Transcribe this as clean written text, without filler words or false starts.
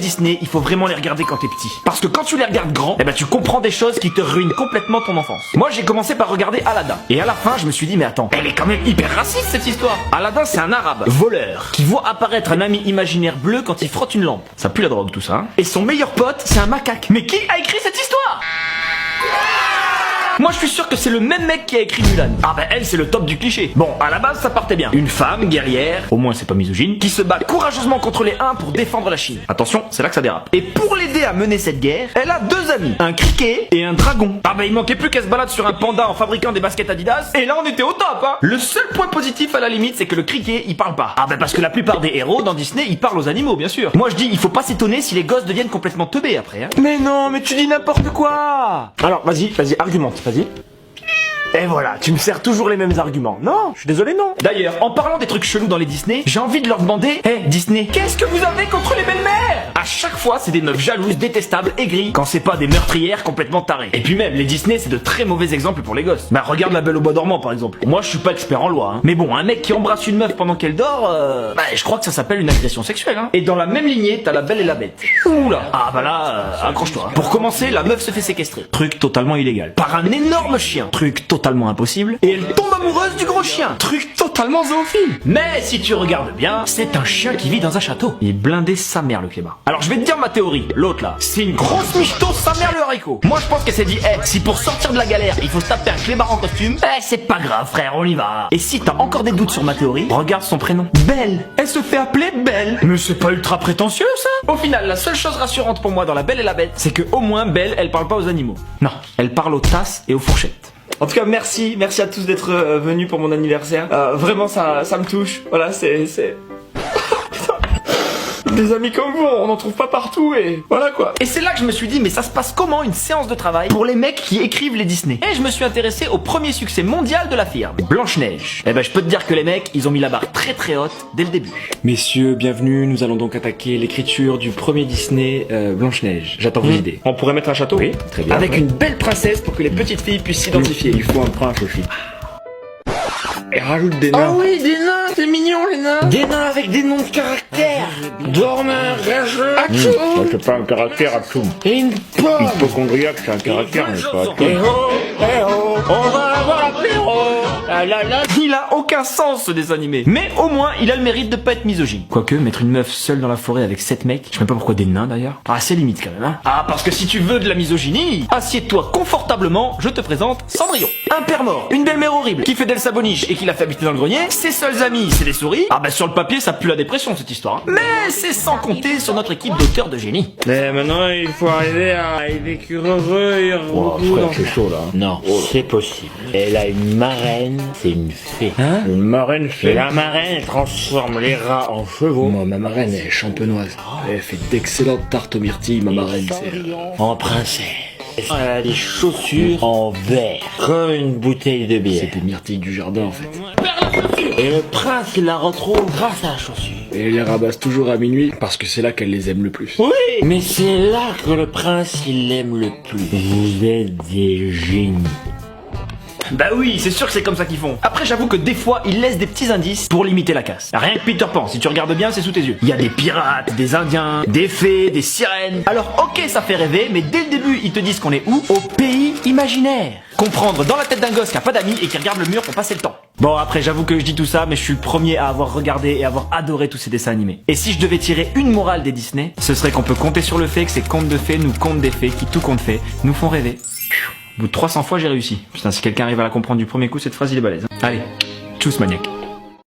Disney, il faut vraiment les regarder quand t'es petit. Parce que quand tu les regardes grands, eh ben tu comprends des choses qui te ruinent complètement ton enfance. Moi j'ai commencé par regarder Aladdin. Et à la fin je me suis dit mais attends, elle est quand même hyper raciste cette histoire. Aladdin c'est un arabe, voleur, qui voit apparaître un ami imaginaire bleu quand il frotte une lampe. Ça pue la drogue tout ça, hein. Et son meilleur pote c'est un macaque. Mais qui a écrit cette histoire ? Moi je suis sûr que c'est le même mec qui a écrit Mulan. Ah bah elle c'est le top du cliché. Bon à la base ça partait bien. Une femme guerrière, au moins c'est pas misogyne, qui se bat courageusement contre les Huns pour défendre la Chine. Attention c'est là que ça dérape. Et pour l'aider à mener cette guerre, elle a deux amis, un criquet et un dragon. Ah bah il manquait plus qu'elle se balade sur un panda en fabriquant des baskets Adidas. Et là on était au top hein. Le seul point positif à la limite c'est que le criquet il parle pas. Ah bah parce que la plupart des héros dans Disney ils parlent aux animaux bien sûr. Moi je dis il faut pas s'étonner si les gosses deviennent complètement teubés après hein. Mais non mais tu dis n'importe quoi. Alors vas-y argumente. Vas-y. Et voilà, tu me sers toujours les mêmes arguments. Non, je suis désolé, non. D'ailleurs, en parlant des trucs chelous dans les Disney, j'ai envie de leur demander, Disney, qu'est-ce que vous avez contre les belles-mères ? À chaque fois, c'est des meufs jalouses, détestables, aigries, quand c'est pas des meurtrières complètement tarées. Et puis même, les Disney, c'est de très mauvais exemples pour les gosses. Bah regarde La Belle au Bois dormant, par exemple. Moi, je suis pas expert en loi, hein. Mais bon, un mec qui embrasse une meuf pendant qu'elle dort, je crois que ça s'appelle une agression sexuelle, hein. Et dans la même lignée, t'as La Belle et la Bête. Oula. Ah bah là, accroche-toi. Pour commencer, la meuf se fait séquestrer. Truc totalement illégal. Par un énorme chien. Truc totalement impossible. Et elle tombe amoureuse du gros chien. Truc totalement zoophile. Mais si tu regardes bien, c'est un chien qui vit dans un château. Il est blindé sa mère le clébard. Alors je vais te dire ma théorie. L'autre là, c'est une grosse michto sa mère le haricot. Moi je pense qu'elle s'est dit, si pour sortir de la galère, il faut se taper un clébard en costume, c'est pas grave frère, on y va. Et si t'as encore des doutes sur ma théorie, regarde son prénom. Belle. Elle se fait appeler Belle. Mais c'est pas ultra prétentieux ça. Au final, la seule chose rassurante pour moi dans La Belle et la Bête, c'est que au moins Belle, elle parle pas aux animaux. Non, elle parle aux tasses et aux fourchettes. En tout cas, merci à tous d'être venus pour mon anniversaire. Vraiment, ça me touche. Voilà, c'est... Des amis comme vous, on en trouve pas partout et voilà quoi. Et c'est là que je me suis dit, mais ça se passe comment une séance de travail pour les mecs qui écrivent les Disney? Et je me suis intéressé au premier succès mondial de la firme, Blanche-Neige. Eh ben je peux te dire que les mecs, ils ont mis la barre très très haute dès le début. Messieurs, bienvenue, nous allons donc attaquer l'écriture du premier Disney Blanche-Neige. J'attends vos idées. On pourrait mettre un château? Oui, très bien. Avec une belle princesse pour que les petites filles puissent s'identifier. Il faut un prince aussi. Et rajoute des nains. Oh oui, des nains, c'est mignon les nains. Des nains avec des noms de caractères. Dormeur, rageux, Atchoum. C'est pas un caractère, Atchoum. Et une pomme. Hypochondriaque, c'est un caractère, n'est-ce pas, Atchoum? On va avoir l'apéro. Il a aucun sens ce dessin animé. Mais au moins, il a le mérite de pas être misogyne. Quoique, mettre une meuf seule dans la forêt avec 7 mecs, je sais même pas pourquoi des nains d'ailleurs. Ah, c'est limite quand même, hein. Ah, parce que si tu veux de la misogynie, assieds-toi confortablement, je te présente Cendrillon. Un père mort, une belle-mère horrible, qui fait d'elle sa boniche et qui l'a fait habiter dans le grenier. Ses seuls amis, c'est des souris. Ah bah sur le papier, ça pue la dépression cette histoire, hein. Mais c'est sans compter sur notre équipe d'auteurs de génie. Mais maintenant, il faut arriver à vécu heureux et frère, c'est chaud là. Non, c'est possible. Elle a une marraine, c'est une fée. Hein? Une marraine fée. Et la marraine, elle transforme les rats en chevaux. Moi, ma marraine, elle est champenoise. Elle fait d'excellentes tartes aux myrtilles, ma marraine, c'est... En princesse. Elle a des chaussures en verre, comme une bouteille de bière. C'est des myrtilles du jardin, en fait. Et le prince, il la retrouve grâce à la chaussure. Et elle les ramasse toujours à minuit, parce que c'est là qu'elle les aime le plus. Oui, mais c'est là que le prince, il l'aime le plus. Vous êtes des génies. Bah oui, c'est sûr que c'est comme ça qu'ils font. Après, j'avoue que des fois, ils laissent des petits indices pour limiter la casse. Rien que Peter Pan, si tu regardes bien, c'est sous tes yeux. Il y a des pirates, des indiens, des fées, des sirènes. Alors ok, ça fait rêver, mais dès le début, ils te disent qu'on est où? Au pays imaginaire. Comprendre dans la tête d'un gosse qui a pas d'amis et qui regarde le mur pour passer le temps. Bon, après, j'avoue que je dis tout ça, mais je suis le premier à avoir regardé et avoir adoré tous ces dessins animés. Et si je devais tirer une morale des Disney, ce serait qu'on peut compter sur le fait que ces contes de fées nous content des fées qui, tout compte fait, nous font rêver. Au bout de 300 fois, j'ai réussi. Putain, si quelqu'un arrive à la comprendre du premier coup, cette phrase, il est balèze. Allez, tchuss maniaque.